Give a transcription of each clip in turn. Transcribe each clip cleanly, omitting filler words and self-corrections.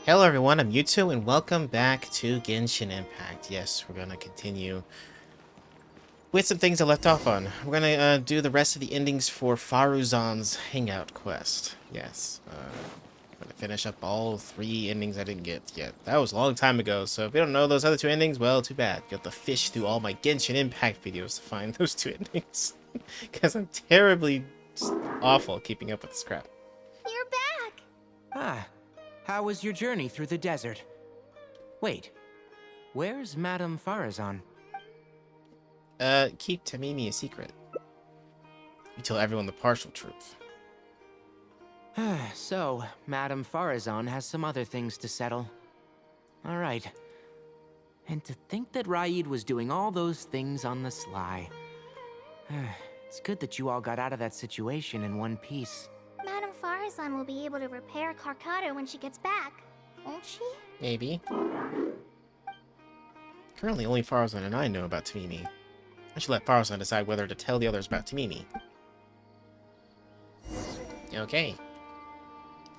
Hello everyone, I'm Yuto and welcome back to Genshin Impact. Yes, we're gonna continue with some things I left off on. We're gonna do the rest of the endings for Faruzan's Hangout quest. Yes, I'm gonna finish up all 3 endings I didn't get yet. That was a long time ago, so if you don't know those other 2 endings, well, too bad. You have to fish through all my Genshin Impact videos to find those 2 endings. Because I'm terribly just awful at keeping up with this crap. You're back! Ah, how was your journey through the desert? Wait, where's Madame Faruzan? Keep Tamimi a secret. You tell everyone the partial truth. So, Madame Faruzan has some other things to settle. Alright. And to think that Raid was doing all those things on the sly. It's good that you all got out of that situation in one piece. Madame Faruzan will be able to repair Carcata when she gets back, won't she? Maybe. Currently, only Faruzan and I know about Tamimi. I should let Faruzan decide whether to tell the others about Tamimi. Okay.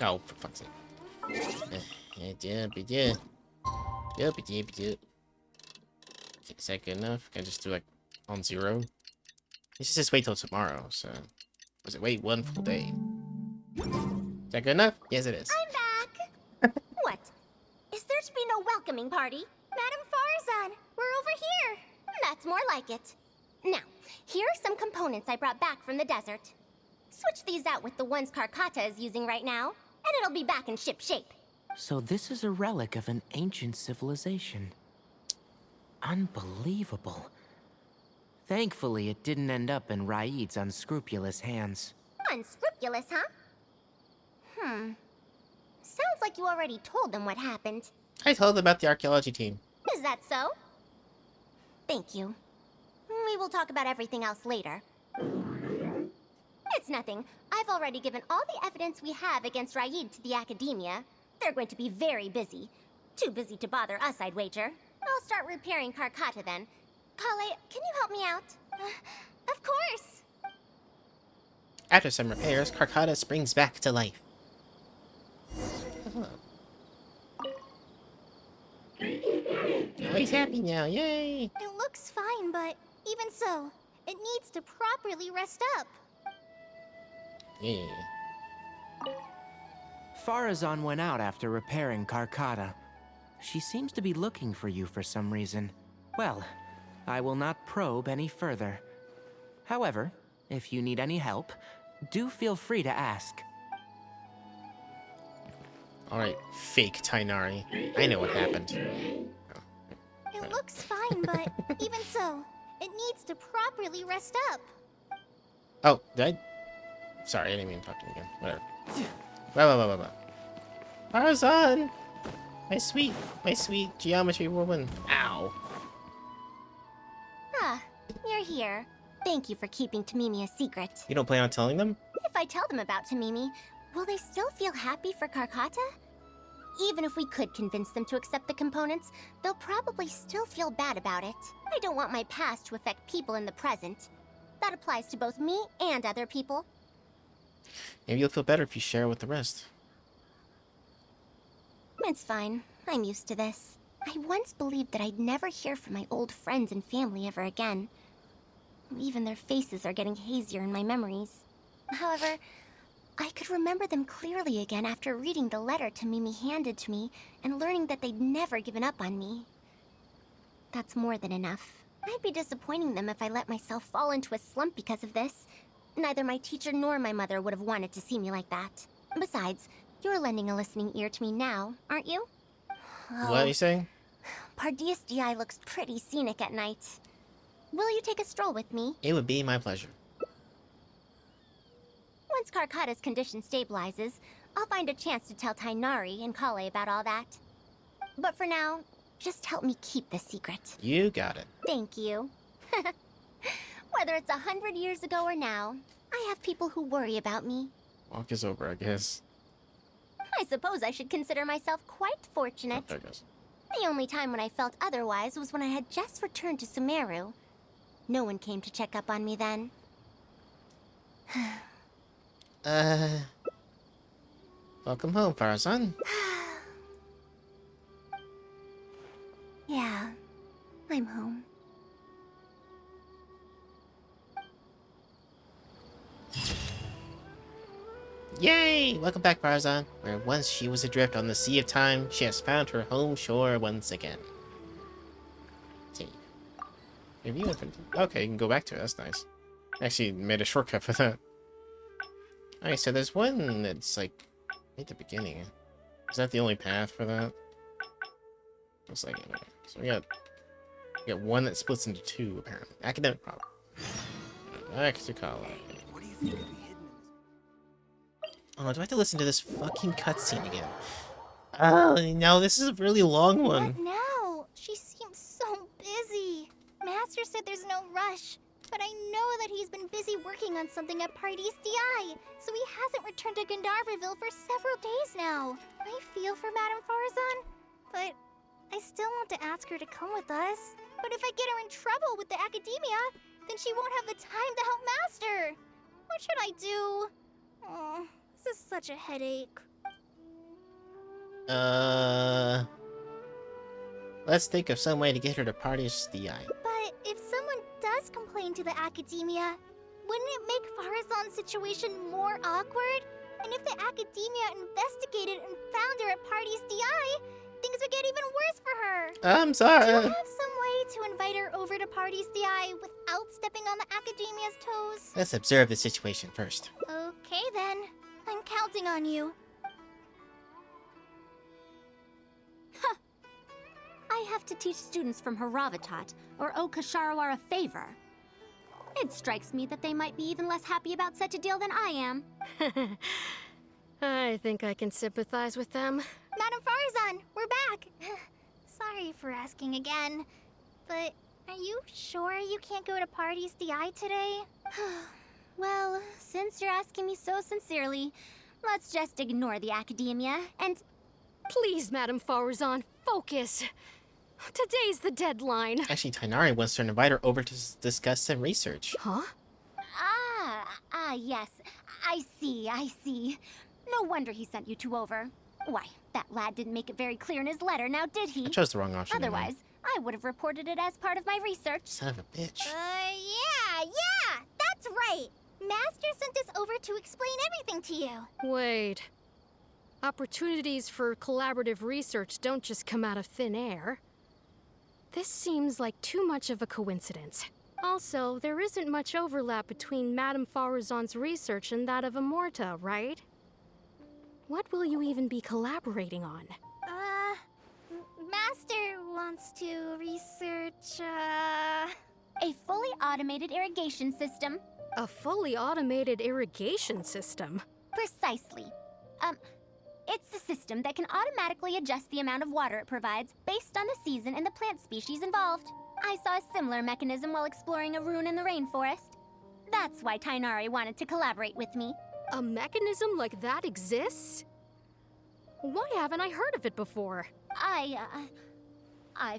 Oh, for fuck's sake. Is that good enough? Can I just do like on 0? Let's just wait till tomorrow, so... Was it wait 1 full day? Is that good enough? Yes, it is. I'm back! What? Is there to be no welcoming party? Madame Faruzan, we're over here! That's more like it. Now, here are some components I brought back from the desert. Switch these out with the ones Carcata is using right now, and it'll be back in ship shape. So this is a relic of an ancient civilization. Unbelievable. Thankfully, it didn't end up in Raid's unscrupulous hands. Unscrupulous, huh? Sounds like you already told them what happened. I told them about the archaeology team. Is that so? Thank you. We will talk about everything else later. It's nothing. I've already given all the evidence we have against Raid to the Academia. They're going to be very busy. Too busy to bother us, I'd wager. I'll start repairing Carcata then. Kale, can you help me out? Of course! After some repairs, Carcata springs back to life. Oh, he's happy now, yay! It looks fine, but even so, it needs to properly rest up. Yeah. Faruzan went out after repairing Carcata. She seems to be looking for you for some reason. Well, I will not probe any further. However, if you need any help, do feel free to ask. Alright, fake Tainari. I know what happened. It looks fine, but even so, it needs to properly rest up. Oh, did I? Sorry, I didn't mean to talk to you again. Whatever. Faruzan! My sweet geometry woman. Ow. Ah, you're here. Thank you for keeping Tamimi a secret. You don't plan on telling them? If I tell them about Tamimi, will they still feel happy for Carcata? Even if we could convince them to accept the components, they'll probably still feel bad about it. I don't want my past to affect people in the present. That applies to both me and other people. Maybe you'll feel better if you share with the rest. It's fine. I'm used to this. I once believed that I'd never hear from my old friends and family ever again. Even their faces are getting hazier in my memories. However, I could remember them clearly again after reading the letter Tamimi handed to me and learning that they'd never given up on me. That's more than enough. I'd be disappointing them if I let myself fall into a slump because of this. Neither my teacher nor my mother would have wanted to see me like that. Besides, you're lending a listening ear to me now, aren't you? What are you saying? Pardee's GI looks pretty scenic at night. Will you take a stroll with me? It would be my pleasure. Once Carcata's condition stabilizes, I'll find a chance to tell Tainari and Kale about all that. But for now, just help me keep this secret. You got it. Thank you. Whether it's 100 years ago or now, I have people who worry about me. Walk is over, I guess. I suppose I should consider myself quite fortunate. I guess. The only time when I felt otherwise was when I had just returned to Sumeru. No one came to check up on me then. Welcome home, Faruzan. I'm home. Yay! Welcome back, Faruzan. Where once she was adrift on the sea of time, she has found her home shore once again. Save. Review infinity. Okay, you can go back to it. That's nice. Actually, made a shortcut for that. Alright, so there's one that's like at the beginning. Is that the only path for that? Looks like it. Okay. So we got one that splits into two, apparently. Academic problem. Back to college. What do you think could be hidden in this? Oh, do I have to listen to this fucking cutscene again? Oh, no, this is a really long one. What now? She seems so busy. Master said there's no rush, but I know that he's been busy working on something at Pardee's DI, so he hasn't returned to Gandharvaville for several days now. I feel for Madame Faruzan, but I still want to ask her to come with us. But if I get her in trouble with the academia, then she won't have the time to help Master. What should I do? Oh, this is such a headache. Let's think of some way to get her to Pardee's DI. But if someone does complain to the academia, wouldn't it make Faruzan's situation more awkward? And if the academia investigated and found her at Pardee's DI, things would get even worse for her. I'm Do sorry. you have some way to invite her over to Pardee's DI without stepping on the academia's toes? Let's observe the situation first. Okay then. I'm counting on you. Huh. I have to teach students from Haravatat or Okasharawar a favor. It strikes me that they might be even less happy about such a deal than I am. I think I can sympathize with them. Madame Faruzan, we're back. Sorry for asking again, but are you sure you can't go to Pardee's DI today? Well, since you're asking me so sincerely, let's just ignore the academia and... Please, Madame Faruzan, focus. Today's the deadline. Actually, Tainari wants to invite her over to discuss some research. Huh? Yes. I see. No wonder he sent you two over. Why, that lad didn't make it very clear in his letter, now did he? I chose the wrong option. Otherwise, I would have reported it as part of my research. Son of a bitch. Yeah, that's right. Master sent us over to explain everything to you. Wait. Opportunities for collaborative research don't just come out of thin air. This seems like too much of a coincidence. Also, there isn't much overlap between Madame Faruzan's research and that of Amorta, right? What will you even be collaborating on? Master wants to research, a fully automated irrigation system. A fully automated irrigation system? Precisely. It's a system that can automatically adjust the amount of water it provides based on the season and the plant species involved. I saw a similar mechanism while exploring a rune in the rainforest. That's why Tainari wanted to collaborate with me. A mechanism like that exists? Why haven't I heard of it before? I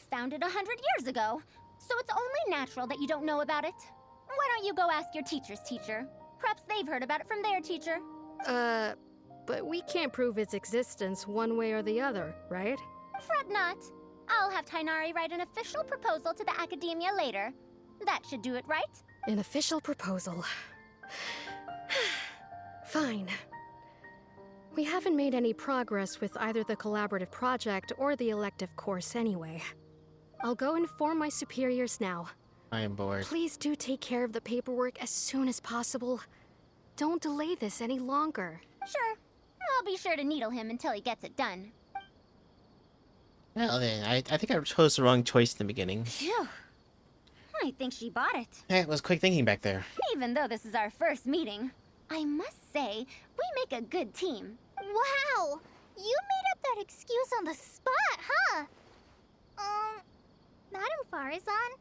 found it 100 years ago, so it's only natural that you don't know about it. Why don't you go ask your teacher's teacher? Perhaps they've heard about it from their teacher. But we can't prove its existence one way or the other, right? Fret not. I'll have Tainari write an official proposal to the academia later. That should do it, right? An official proposal. Fine. We haven't made any progress with either the collaborative project or the elective course anyway. I'll go inform my superiors now. I am bored. Please do take care of the paperwork as soon as possible. Don't delay this any longer. Sure. I'll be sure to needle him until he gets it done. Well then, I think I chose the wrong choice in the beginning. Phew. I think she bought it. Hey, it was quick thinking back there. Even though this is our first meeting. I must say, we make a good team. Wow! You made up that excuse on the spot, huh? Madame Faruzan,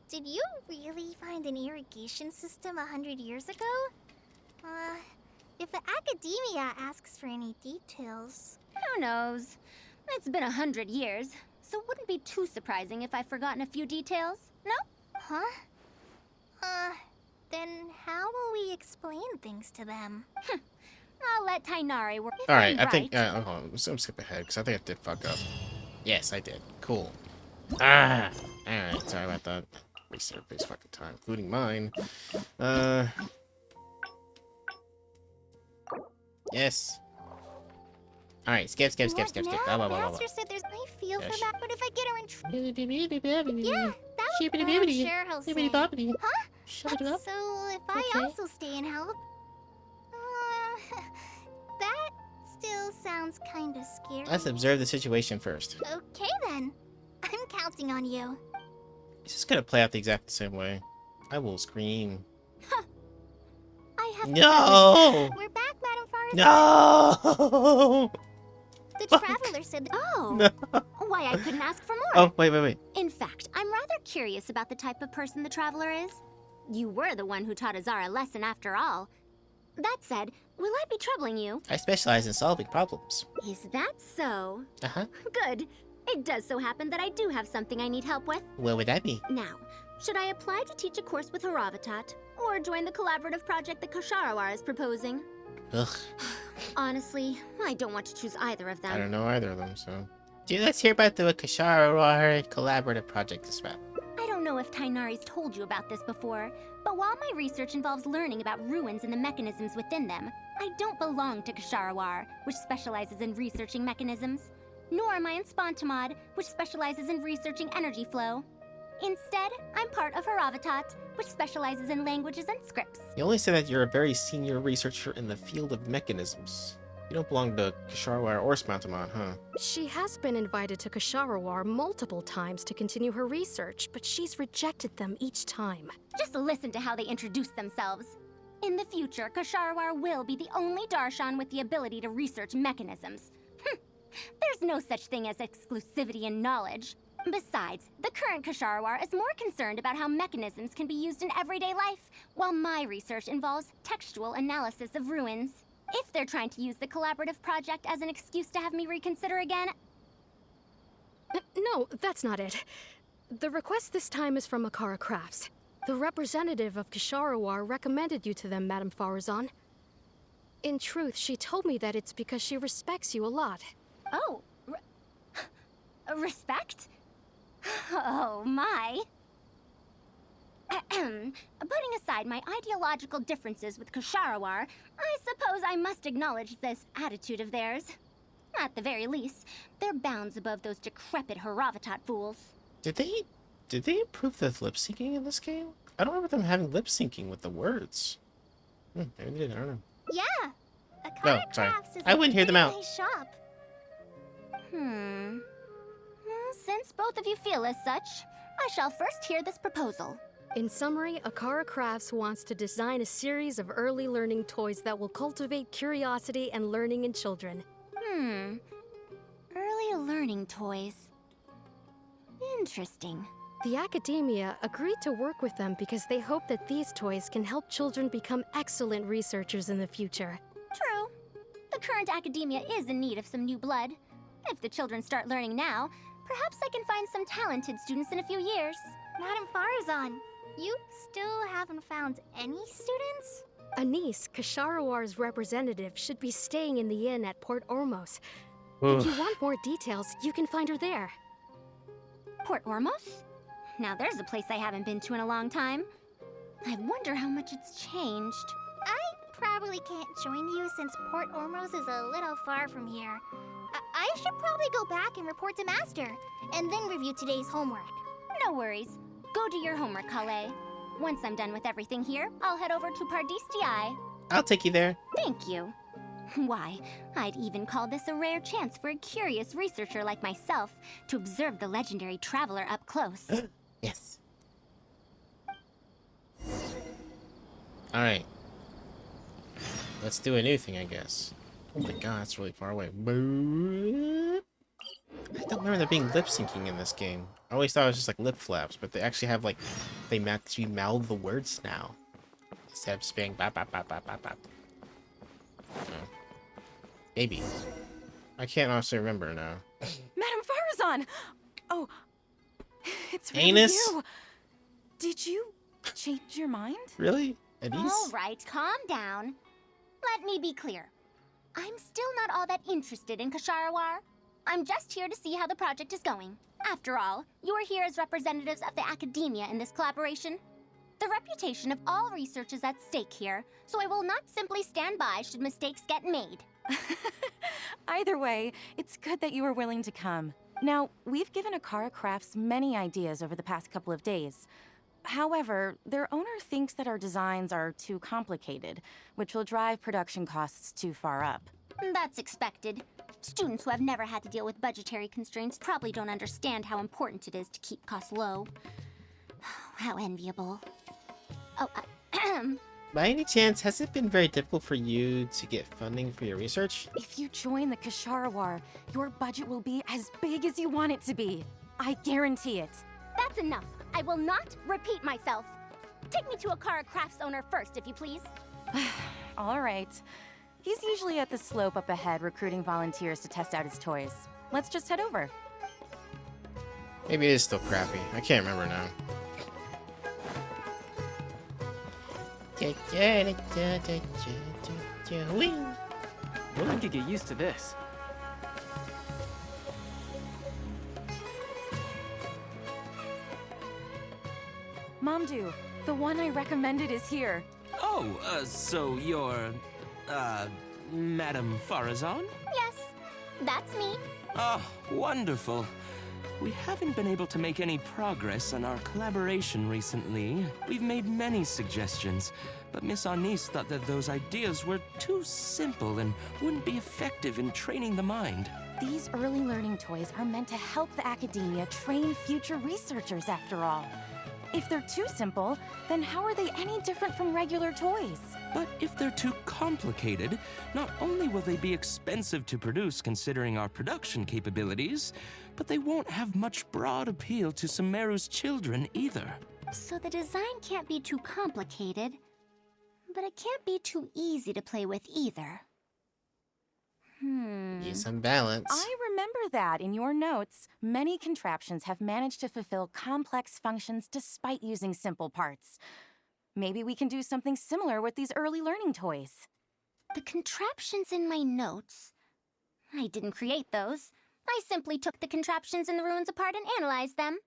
did you really find an irrigation system 100 years ago? If the academia asks for any details... Who knows? It's been 100 years, so it wouldn't be too surprising if I've forgotten a few details, no? Huh? Then how will we explain things to them? I'll let Tainari work. Alright, I think... hold on, I'm skip ahead, because I think I did fuck up. Yes, I did. Cool. Alright, sorry about that. Waste everybody's fucking time, including mine. Yes. Alright, skip. Blah, blah, blah, blah, blah. Master said there's I feel Yes. for that, but if I get her in trouble. Yeah, I'm sure he'll say. Huh? Shut it up. So if I Okay. also stay and help, that still sounds kind of scary. Let's observe the situation first. Okay then, I'm counting on you. It's just gonna play out the exact same way. I will scream. I have. No! We're back, Madam Faruzan. No! The traveler said. Oh. No. Why I couldn't ask for more. Oh, wait. In fact, I'm rather curious about the type of person the traveler is. You were the one who taught Azara a lesson after all. That said, will I be troubling you? I specialize in solving problems. Is that so? Uh-huh. Good. It does so happen that I do have something I need help with. What would that be? Now, should I apply to teach a course with Haravatat, or join the collaborative project that Kosharawar is proposing? Ugh, Honestly, I don't want to choose either of them. I don't know either of them, so... Dude, let's hear about the Kashara collaborative project as well. I don't know if Tainari's told you about this before, but while my research involves learning about ruins and the mechanisms within them, I don't belong to Kasharawar, which specializes in researching mechanisms, nor am I in Spontamod, which specializes in researching energy flow. Instead, I'm part of Haravatat, which specializes in languages and scripts. You only said that you're a very senior researcher in the field of mechanisms. You don't belong to Kasharwar or Spantamon, huh? She has been invited to Kasharawar multiple times to continue her research, but she's rejected them each time. Just listen to how they introduce themselves. In the future, Kasharawar will be the only Darshan with the ability to research mechanisms. There's no such thing as exclusivity in knowledge. Besides, the current Kasharawar is more concerned about how mechanisms can be used in everyday life, while my research involves textual analysis of ruins. If they're trying to use the collaborative project as an excuse to have me reconsider again... No, that's not it. The request this time is from Akara Crafts. The representative of Kasharawar recommended you to them, Madam Faruzan. In truth, she told me that it's because she respects you a lot. Oh, respect? Oh, my. Putting aside my ideological differences with Kasharawar, I suppose I must acknowledge this attitude of theirs. At the very least, they're bounds above those decrepit Haravatat fools. Did they improve the lip syncing in this game? I don't remember them having lip syncing with the words. Maybe they did, I don't know. Yeah. Oh, sorry. I wouldn't hear them out. Nice shop. Well, since both of you feel as such, I shall first hear this proposal. In summary, Akara Crafts wants to design a series of early learning toys that will cultivate curiosity and learning in children. Early learning toys. Interesting. The academia agreed to work with them because they hope that these toys can help children become excellent researchers in the future. True. The current academia is in need of some new blood. If the children start learning now, perhaps I can find some talented students in a few years. Madam Faruzan, you still haven't found any students? Anise, Kasharawar's representative, should be staying in the inn at Port Ormos. If you want more details, you can find her there. Port Ormos? Now there's a place I haven't been to in a long time. I wonder how much it's changed. I probably can't join you since Port Ormos is a little far from here. I should probably go back and report to Master, and then review today's homework. No worries. Go do your homework, Kale. Once I'm done with everything here, I'll head over to Pardistii. I'll take you there. Thank you. Why, I'd even call this a rare chance for a curious researcher like myself to observe the legendary traveler up close. Yes. Alright. Let's do a new thing, I guess. Oh my god, that's really far away. I don't remember there being lip syncing in this game. I always thought it was just like lip flaps, but they actually have like, they actually mouth the words now. Instead of just being bop bop bop bop bop bop. Maybe. I can't honestly remember now. Madam Faruzan! Oh, it's really Anus? you. Did you change your mind? Really? Anise? All right, calm down. Let me be clear. I'm still not all that interested in Kasharawar. I'm just here to see how the project is going. After all, you're here as representatives of the academia in this collaboration. The reputation of all research is at stake here, so I will not simply stand by should mistakes get made. Either way, it's good that you were willing to come. Now, we've given Akara Crafts many ideas over the past couple of days. However, their owner thinks that our designs are too complicated, which will drive production costs too far up. That's expected. Students who have never had to deal with budgetary constraints probably don't understand how important it is to keep costs low. How enviable. Oh, By any chance, has it been very difficult for you to get funding for your research? If you join the Kashara War, your budget will be as big as you want it to be. I guarantee it. That's enough. I will not repeat myself. Take me to Akara Crafts owner first, if you please. All right. He's usually at the slope up ahead recruiting volunteers to test out his toys. Let's just head over. Maybe it is still crappy. I can't remember now. I could get used to this. Mamdu, the one I recommended is here. Oh, so you're, Madam Faruzan? Yes, that's me. Oh, wonderful. We haven't been able to make any progress on our collaboration recently. We've made many suggestions, but Miss Anise thought that those ideas were too simple and wouldn't be effective in training the mind. These early learning toys are meant to help the academia train future researchers, after all. If they're too simple, then how are they any different from regular toys? But if they're too complicated, not only will they be expensive to produce considering our production capabilities, but they won't have much broad appeal to Sumeru's children either. So the design can't be too complicated, but it can't be too easy to play with either. Need some balance. I remember that in your notes, many contraptions have managed to fulfill complex functions despite using simple parts. Maybe we can do something similar with these early learning toys. The contraptions in my notes? I didn't create those. I simply took the contraptions in the ruins apart and analyzed them.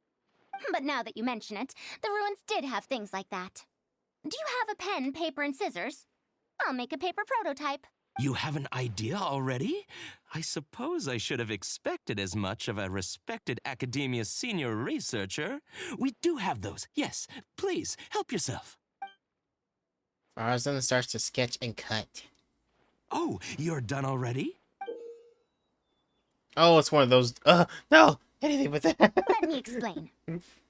But now that you mention it, the ruins did have things like that. Do you have a pen, paper, and scissors? I'll make a paper prototype. You have an idea already? I suppose I should have expected as much of a respected academia senior researcher. We do have those. Yes, please, help yourself. Faruzan starts to sketch and cut. Oh, you're done already? Oh, it's one of those. No! Anything but that. Let me explain.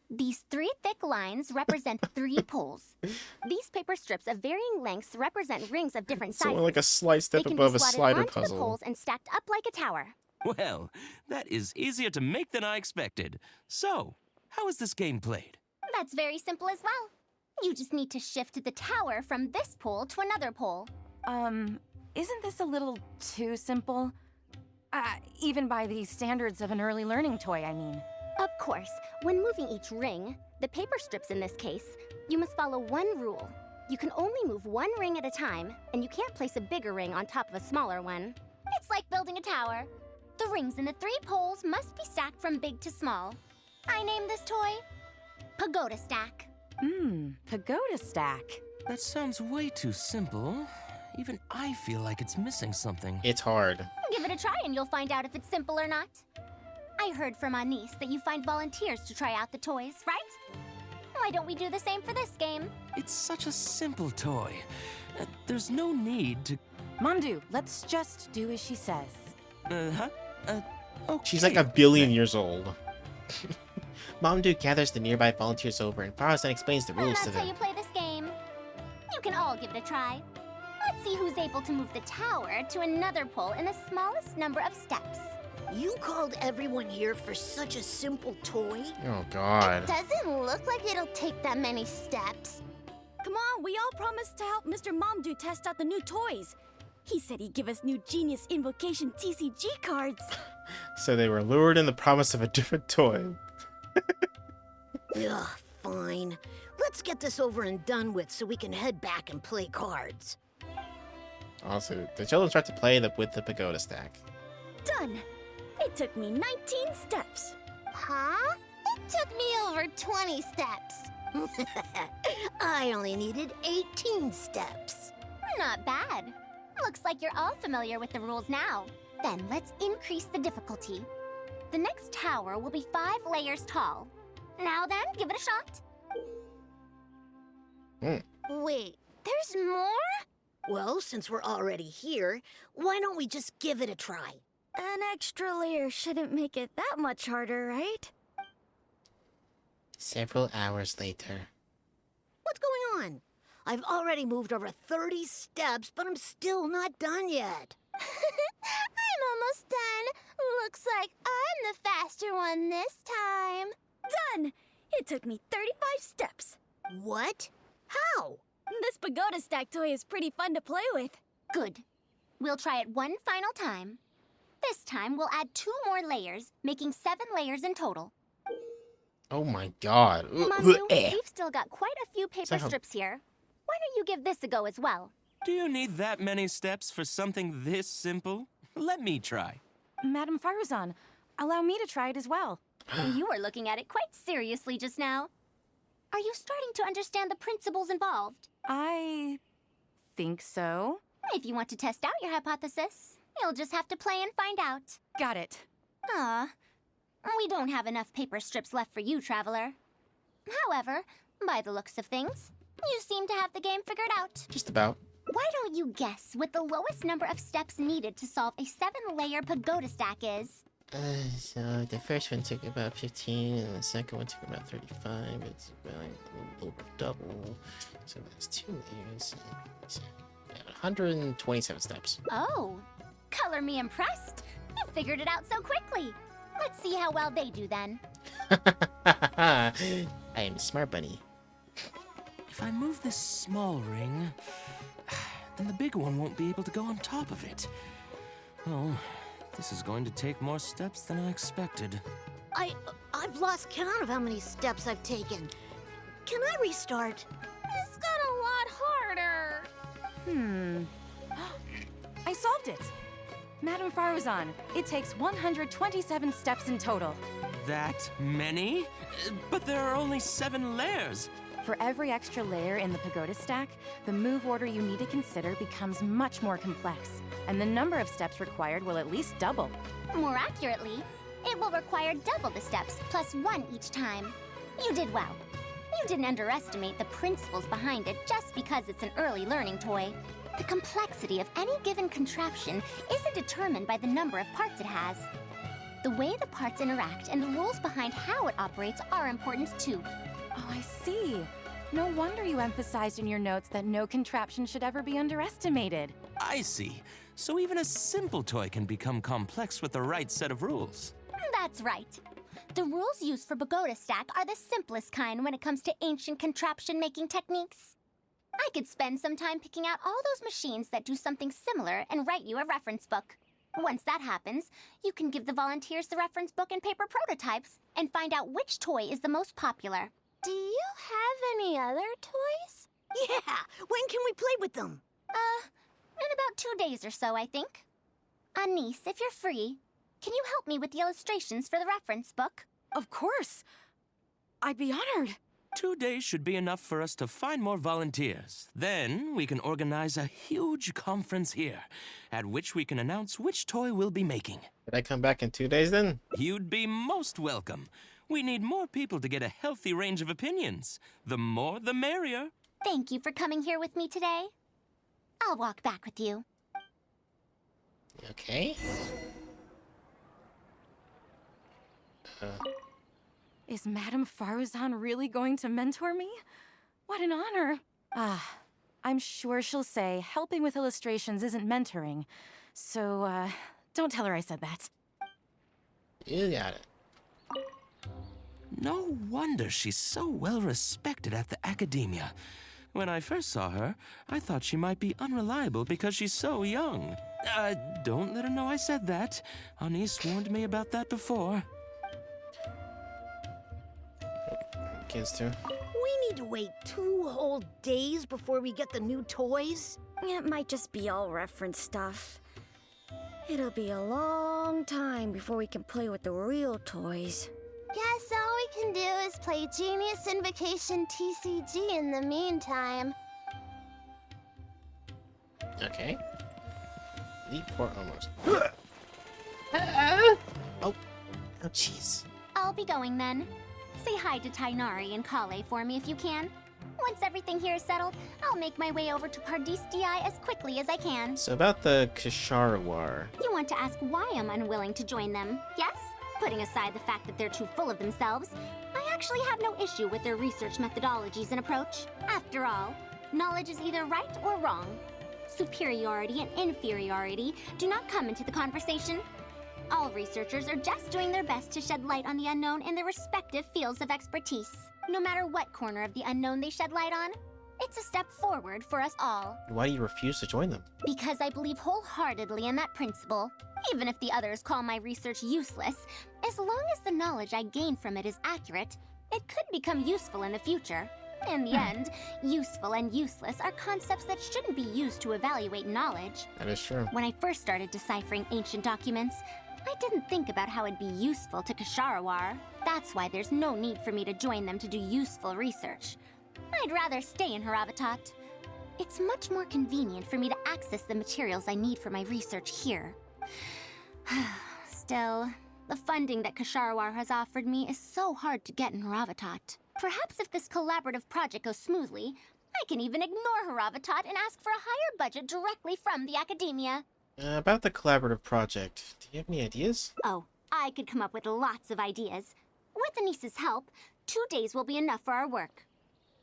These 3 thick lines represent 3 poles. These paper strips of varying lengths represent rings of different It's sizes. only like a slight step They can above be a slotted slider onto the puzzle. poles and stacked up like a tower. Well, that is easier to make than I expected. So, how is this game played? That's very simple as well. You just need to shift the tower from this pole to another pole. Isn't this a little too simple? Even by the standards of an early learning toy, I mean. Of course, when moving each ring, the paper strips in this case, you must follow one rule. You can only move one ring at a time, and you can't place a bigger ring on top of a smaller one. It's like building a tower. The rings in the 3 poles must be stacked from big to small. I named this toy Pagoda Stack. Pagoda stack. That sounds way too simple. Even I feel like it's missing something. It's hard. Give it a try and you'll find out if it's simple or not. I heard from Anise that you find volunteers to try out the toys, right? Why don't we do the same for this game? It's such a simple toy. There's no need to... Mamdu, let's just do as she says. Okay. She's like 1 billion years old. Mamdu gathers the nearby volunteers over, and Faruzan explains the And rules that's to how them. you play this game. You can all give it a try. Let's see who's able to move the tower to another pole in the smallest number of steps. You called everyone here for such a simple toy? Oh god. Doesn't look like it'll take that many steps. Come on, we all promised to help Mr. Mamdu test out the new toys. He said he'd give us new Genius Invocation TCG cards. So they were lured in the promise of a different toy. Ugh, fine. Let's get this over and done with so we can head back and play cards. Also, the children start to play with the pagoda stack. Done. It took me 19 steps. Huh? It took me over 20 steps. I only needed 18 steps. Not bad. Looks like you're all familiar with the rules now. Then let's increase the difficulty. The next tower will be 5 layers tall. Now then, give it a shot. Wait, There's more? well, since we're already here, why don't we just give it a try? An extra layer shouldn't make it that much harder, right? Several hours later. What's going on? I've already moved over 30 steps, but I'm still not done yet. I'm almost done. Looks like I'm the faster one this time. Done! It took me 35 steps. What? How? This pagoda stack toy is pretty fun to play with. Good. We'll try it one final time. This time, we'll add 2 more layers, making 7 layers in total. Oh my god. Mamu, we've still got quite a few paper So- strips here. Why don't you give this a go as well? Do you need that many steps for something this simple? Let me try. Madam Faruzan, allow me to try it as well. You were looking at it quite seriously just now. Are you starting to understand the principles involved? I think so. If you want to test out your hypothesis, you'll just have to play and find out. Got it. We don't have enough paper strips left for you, Traveler. However, by the looks of things, you seem to have the game figured out. Just about. Why don't you guess what the lowest number of steps needed to solve a 7-layer pagoda stack is? So the first one took about 15, and the second one took about 35. It's about over double. So that's 2 layers. So, yeah, 127 steps. Oh, color me impressed. You figured it out so quickly. Let's see how well they do then. I am a smart bunny. If I move this small ring, then the big one won't be able to go on top of it. Oh, this is going to take more steps than I expected. I've lost count of how many steps I've taken. Can I restart? This got a lot harder. I solved it. Madam Faruzan, it takes 127 steps in total. That many? But there are only 7 layers. For every extra layer in the pagoda stack, the move order you need to consider becomes much more complex, and the number of steps required will at least double. More accurately, it will require double the steps, plus 1 each time. You did well. You didn't underestimate the principles behind it just because it's an early learning toy. The complexity of any given contraption isn't determined by the number of parts it has. The way the parts interact and the rules behind how it operates are important too. Oh, I see. No wonder you emphasized in your notes that no contraption should ever be underestimated. I see. So even a simple toy can become complex with the right set of rules. That's right. The rules used for Pagoda Stack are the simplest kind when it comes to ancient contraption making techniques. I could spend some time picking out all those machines that do something similar and write you a reference book. Once that happens, you can give the volunteers the reference book and paper prototypes and find out which toy is the most popular. Do you have any other toys? Yeah, when can we play with them? In about 2 days or so, I think. Anise, if you're free, can you help me with the illustrations for the reference book? Of course. I'd be honored. 2 days should be enough for us to find more volunteers. Then we can organize a huge conference here, at which we can announce which toy we'll be making. Did I come back in 2 days then? You'd be most welcome. We need more people to get a healthy range of opinions. The more, the merrier. Thank you for coming here with me today. I'll walk back with you. Okay. Is Madame Faruzan really going to mentor me? What an honor. I'm sure she'll say helping with illustrations isn't mentoring. So, don't tell her I said that. You got it. No wonder she's so well respected at the academia. When I first saw her, I thought she might be unreliable because she's so young. Don't let her know I said that. Anise warned me about that before. Kids too. We need to wait 2 whole days before we get the new toys. It might just be all reference stuff. It'll be a long time before we can play with the real toys. Guess all we can do is play Genius Invocation TCG in the meantime. Okay. Leap or almost. Oh, jeez. I'll be going then. Say hi to Tainari and Kale for me if you can. Once everything here is settled, I'll make my way over to Pardistii as quickly as I can. So about the Ksharawar. You want to ask why I'm unwilling to join them, yes? Putting aside the fact that they're too full of themselves, I actually have no issue with their research methodologies and approach. After all, knowledge is either right or wrong. Superiority and inferiority do not come into the conversation. All researchers are just doing their best to shed light on the unknown in their respective fields of expertise. No matter what corner of the unknown they shed light on, it's a step forward for us all. Why do you refuse to join them? Because I believe wholeheartedly in that principle. Even if the others call my research useless, as long as the knowledge I gain from it is accurate, it could become useful in the future. In the end, useful and useless are concepts that shouldn't be used to evaluate knowledge. That is true. When I first started deciphering ancient documents, I didn't think about how it'd be useful to Ksharawar. That's why there's no need for me to join them to do useful research. I'd rather stay in Haravatat. It's much more convenient for me to access the materials I need for my research here. Still, the funding that Ksharawar has offered me is so hard to get in Haravatat. Perhaps if this collaborative project goes smoothly, I can even ignore Haravatat and ask for a higher budget directly from the academia. About the collaborative project, do you have any ideas? Oh, I could come up with lots of ideas. With Anissa's help, 2 days will be enough for our work.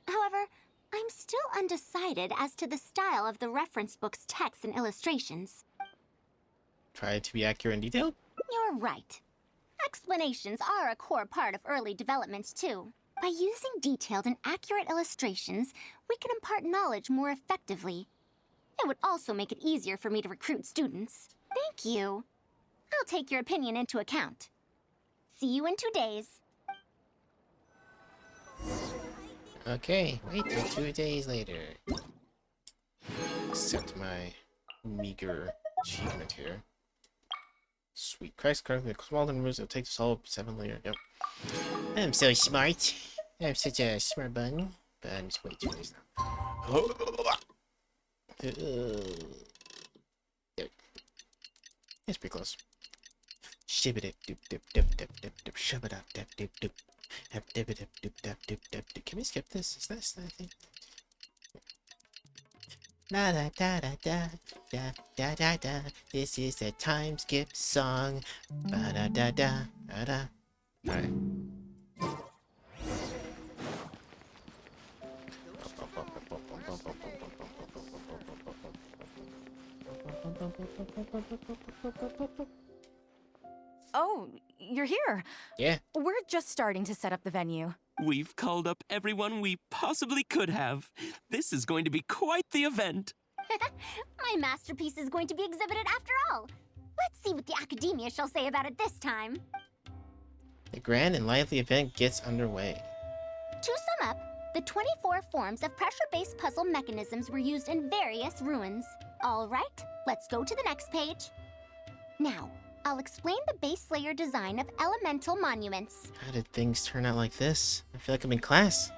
However, I'm still undecided as to the style of the reference book's text and illustrations. Try to be accurate and detailed? You're right. Explanations are a core part of early developments, too. By using detailed and accurate illustrations, we can impart knowledge more effectively. It would also make it easier for me to recruit students. Thank you. I'll take your opinion into account. See you in 2 days. Okay, wait till 2 days later. Accept my meager achievement here. Sweet Christ, correctly small and moves, it'll take to solve 7 later. Yep. I'm so smart. I'm such a smart bun. But I'm just way too nice now. It's pretty close. Shib it doop dip dip dip dip dip shub it up dip dip dip dip dip dip dip dip dip dip. Can we skip this? Is that a thing? Da da da da da da da da da. This is a time skip song. Ba da da da da da. Alright. Oh, you're here. Yeah. We're just starting to set up the venue. We've called up everyone we possibly could have. This is going to be quite the event. My masterpiece is going to be exhibited after all. Let's see what the academia shall say about it this time. The grand and lively event gets underway. To sum up, the 24 forms of pressure-based puzzle mechanisms were used in various ruins. All right, let's go to the next page. Now, I'll explain the base layer design of elemental monuments. How did things turn out like this? I feel like I'm in class.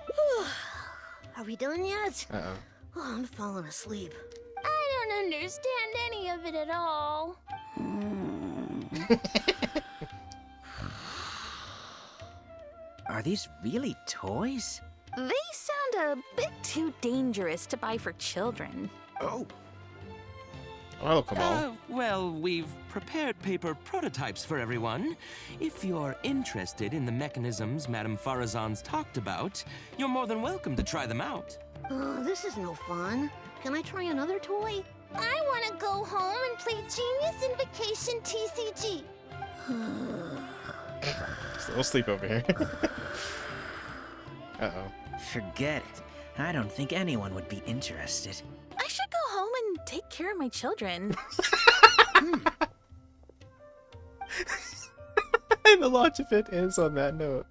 Are we done yet? Uh-oh. Oh, I'm falling asleep. I don't understand any of it at all. Are these really toys? They sound a bit too dangerous to buy for children. Oh. Hello, Kamal. Well, we've prepared paper prototypes for everyone. If you're interested in the mechanisms Madame Faruzan's talked about, you're more than welcome to try them out. Oh, this is no fun. Can I try another toy? I want to go home and play Genius Invocation TCG. Just a little sleep over here. Uh-oh. Forget it. I don't think anyone would be interested. I should go home and take care of my children. And the launch event ends on that note.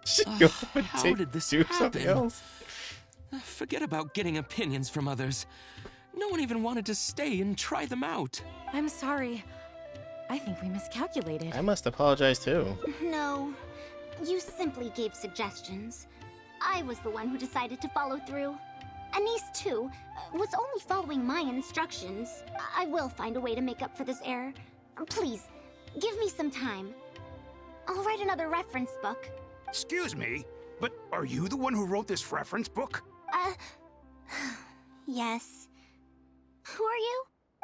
Should go and How take, did this do something happen? else. Forget about getting opinions from others. No one even wanted to stay and try them out. I'm sorry. I think we miscalculated. I must apologize too. No, You simply gave suggestions. I was the one who decided to follow through. Anise, too, was only following my instructions. I will find a way to make up for this error. Please, give me some time. I'll write another reference book. Excuse me, but are you the one who wrote this reference book? Yes. Who are you?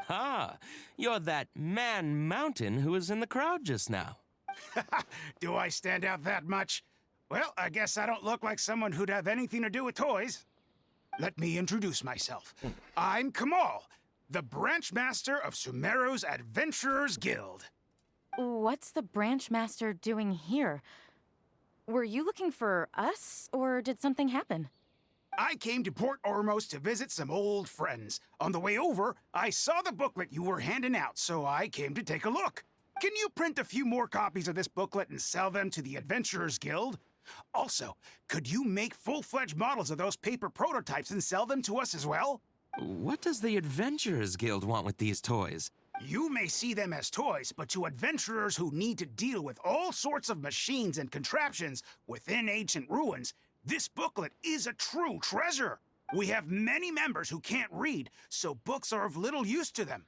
Ah, you're that man mountain who was in the crowd just now. Do I stand out that much? Well, I guess I don't look like someone who'd have anything to do with toys. Let me introduce myself. I'm Kamal, the branch master of Sumeru's Adventurers Guild. What's the branch master doing here? Were you looking for us, or did something happen? I came to Port Ormos to visit some old friends. On the way over, I saw the booklet you were handing out, so I came to take a look. Can you print a few more copies of this booklet and sell them to the Adventurers Guild? Also, could you make full-fledged models of those paper prototypes and sell them to us as well? What does the Adventurers Guild want with these toys? You may see them as toys, but to adventurers who need to deal with all sorts of machines and contraptions within ancient ruins, this booklet is a true treasure. We have many members who can't read, so books are of little use to them.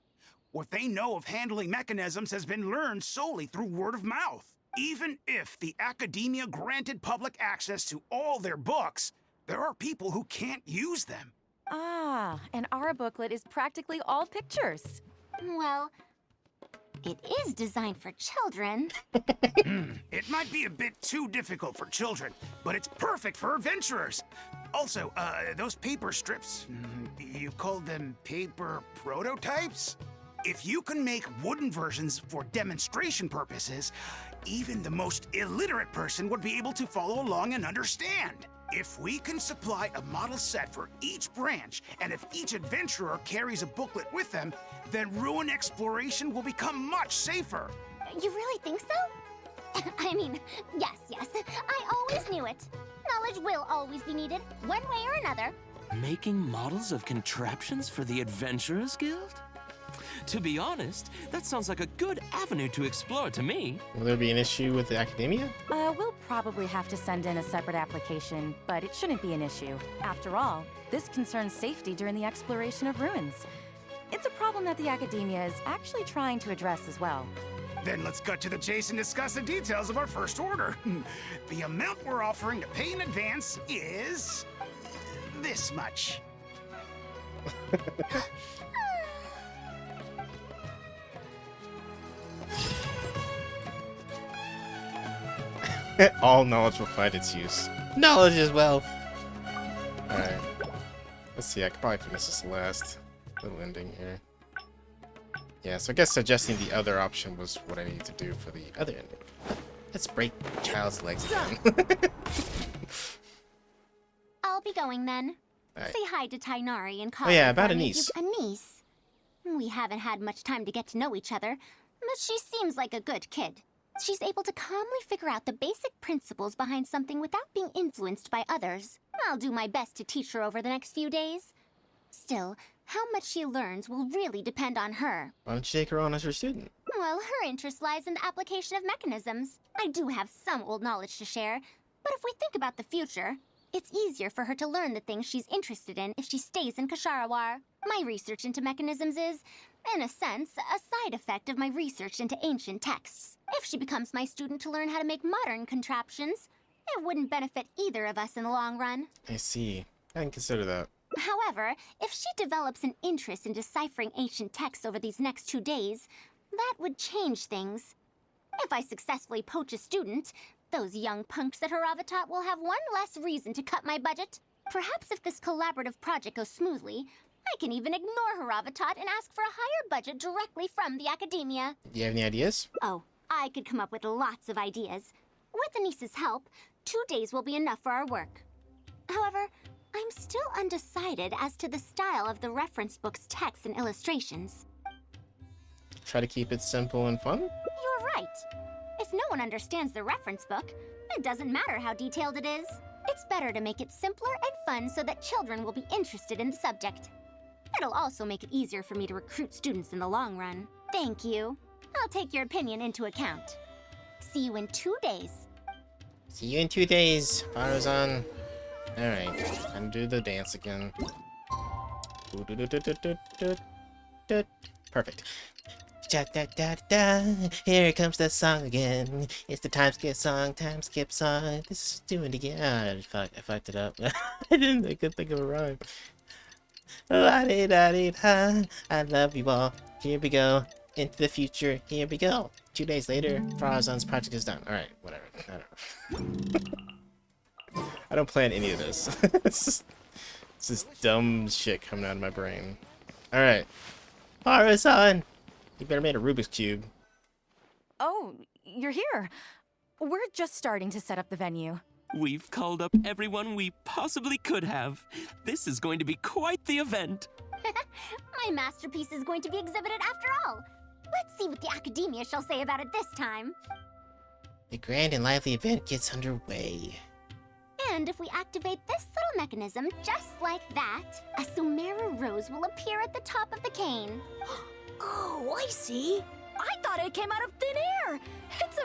What they know of handling mechanisms has been learned solely through word of mouth. Even if the academia granted public access to all their books, there are people who can't use them. Ah, and our booklet is practically all pictures. Well, it is designed for children. It might be a bit too difficult for children, but it's perfect for adventurers. Also, those paper strips, you called them paper prototypes? If you can make wooden versions for demonstration purposes, even the most illiterate person would be able to follow along and understand. If we can supply a model set for each branch, and if each adventurer carries a booklet with them, then ruin exploration will become much safer. You really think so? I mean, yes. I always knew it. Knowledge will always be needed, one way or another. Making models of contraptions for the Adventurers Guild? To be honest, that sounds like a good avenue to explore to me. Will there be an issue with the academia? We'll probably have to send in a separate application, but it shouldn't be an issue. After all, this concerns safety during the exploration of ruins. It's a problem that the academia is actually trying to address as well. Then let's cut to the chase and discuss the details of our first order. The amount we're offering to pay in advance is this much. All knowledge will find its use. Knowledge as well. Alright. Let's see, I could probably finish this last little ending here. Yeah, so I guess suggesting the other option was what I need to do for the other ending. Let's break child's legs again. I'll be going then. Right. Say hi to Tainari and call Oh yeah, her about for me Anise. if you- Anise? We haven't had much time to get to know each other, but she seems like a good kid. She's able to calmly figure out the basic principles behind something without being influenced by others. I'll do my best to teach her over the next few days. Still, how much she learns will really depend on her. Why don't you take her on as your student? Well, her interest lies in the application of mechanisms. I do have some old knowledge to share, but if we think about the future, it's easier for her to learn the things she's interested in if she stays in Kasharawar. My research into mechanisms is, in a sense, a side effect of my research into ancient texts. If she becomes my student to learn how to make modern contraptions, it wouldn't benefit either of us in the long run. I see. I can consider that. However, if she develops an interest in deciphering ancient texts over these next 2 days, that would change things. If I successfully poach a student, those young punks at Haravatat will have one less reason to cut my budget. Perhaps if this collaborative project goes smoothly, I can even ignore Haravatat and ask for a higher budget directly from the academia. Do you have any ideas? Oh, I could come up with lots of ideas. With Anise's help, 2 days will be enough for our work. However, I'm still undecided as to the style of the reference book's text and illustrations. Try to keep it simple and fun? You're right. If no one understands the reference book, it doesn't matter how detailed it is. It's better to make it simpler and fun so that children will be interested in the subject. It'll also make it easier for me to recruit students in the long run. Thank you. I'll take your opinion into account. See you in 2 days. See you in 2 days, Faruzan. Alright, time to do the dance again. Perfect. Da, da, da, da. Here comes the song again. It's the time skip song, This is doing it again. I fucked it up. I couldn't think of a rhyme. La-di-da-di-da. I love you all. Here we go. Into the future. Here we go. 2 days later, Faruzan's project is done. Alright, whatever. I don't I don't plan any of this. It's just dumb shit coming out of my brain. Alright. Faruzan! You better make a Rubik's Cube. Oh, you're here. We're just starting to set up the venue. We've called up everyone we possibly could have. This is going to be quite the event. My masterpiece is going to be exhibited after all. Let's see what the Academia shall say about it this time. The grand and lively event gets underway. And if we activate this little mechanism just like that, a Sumeru rose will appear at the top of the cane. Oh, I see. I thought it came out of thin air. It's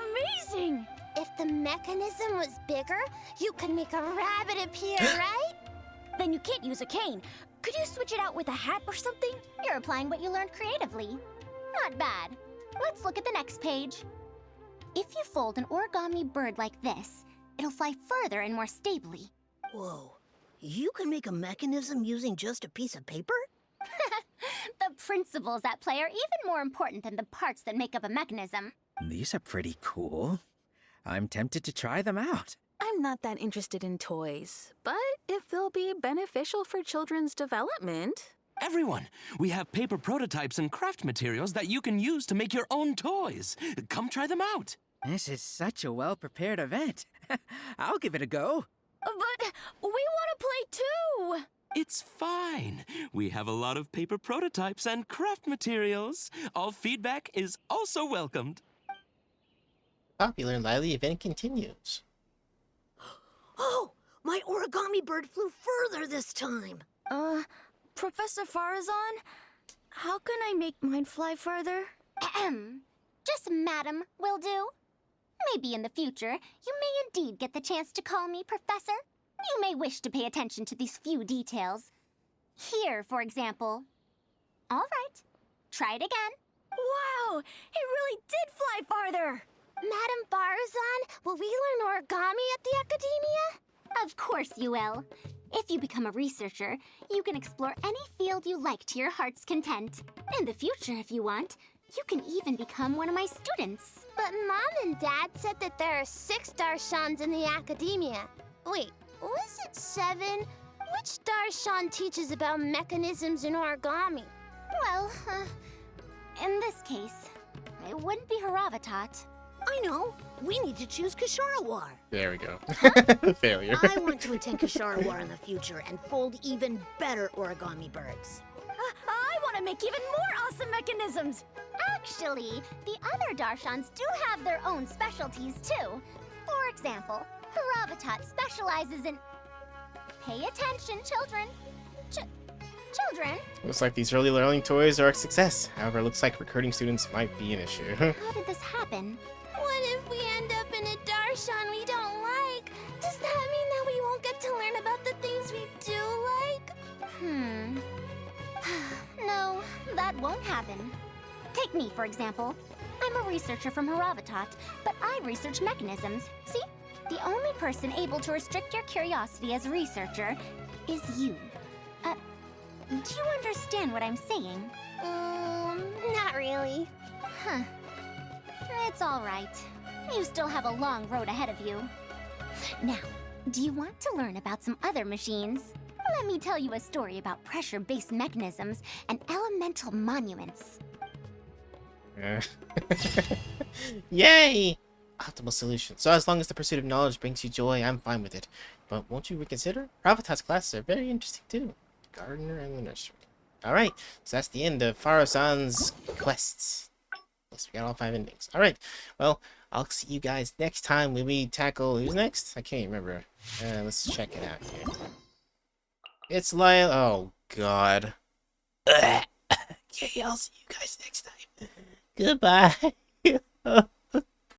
amazing. If the mechanism was bigger, you could make a rabbit appear, right? Then you can't use a cane. Could you switch it out with a hat or something? You're applying what you learned creatively. Not bad. Let's look at the next page. If you fold an origami bird like this, it'll fly further and more stably. Whoa. You can make a mechanism using just a piece of paper? The principles at play are even more important than the parts that make up a mechanism. These are pretty cool. I'm tempted to try them out. I'm not that interested in toys, but if they'll be beneficial for children's development... Everyone, we have paper prototypes and craft materials that you can use to make your own toys. Come try them out. This is such a well-prepared event. I'll give it a go. But we want to play too. It's fine. We have a lot of paper prototypes and craft materials. All feedback is also welcomed. Popular and lively event continues. Oh, my origami bird flew further this time. Professor Faruzan, how can I make mine fly further? Just madam will do. Maybe in the future, you may indeed get the chance to call me Professor. You may wish to pay attention to these few details. Here, for example. All right, try it again. Wow, it really did fly farther. Madam Faruzan, will we learn origami at the Academia? Of course you will. If you become a researcher, you can explore any field you like to your heart's content. In the future, if you want, you can even become one of my students. But Mom and Dad said that there are 6 Darshans in the Academia. Wait, was it 7? Which Darshan teaches about mechanisms in origami? Well, in this case, it wouldn't be Haravatat. I know. We need to choose Kasharawar. There we go. Failure. I want to attend Kasharawar in the future and fold even better origami birds. I want to make even more awesome mechanisms. Actually, the other Darshans do have their own specialties too. For example, Haravatat specializes in... Pay attention, children. Children? Looks like these early learning toys are a success. However, it looks like recruiting students might be an issue. How did this happen? What if we end up in a Darshan we don't like? Does that mean that we won't get to learn about the things we do like? No, that won't happen. Take me, for example. I'm a researcher from Haravatat, but I research mechanisms. See? The only person able to restrict your curiosity as a researcher is you. Do you understand what I'm saying? Not really. Huh. It's all right. You still have a long road ahead of you. Now, do you want to learn about some other machines? Let me tell you a story about pressure-based mechanisms and elemental monuments. Yay! Optimal solution. So as long as the pursuit of knowledge brings you joy, I'm fine with it. But won't you reconsider? Ravatat's classes are very interesting too. The gardener and the nursery. Alright, so that's the end of Faruzan's quests. Yes, we got all 5 endings. Alright, well, I'll see you guys next time when we tackle... Who's next? I can't remember. Let's check it out here. It's Lyle... Oh, God. Okay, I'll see you guys next time. Goodbye.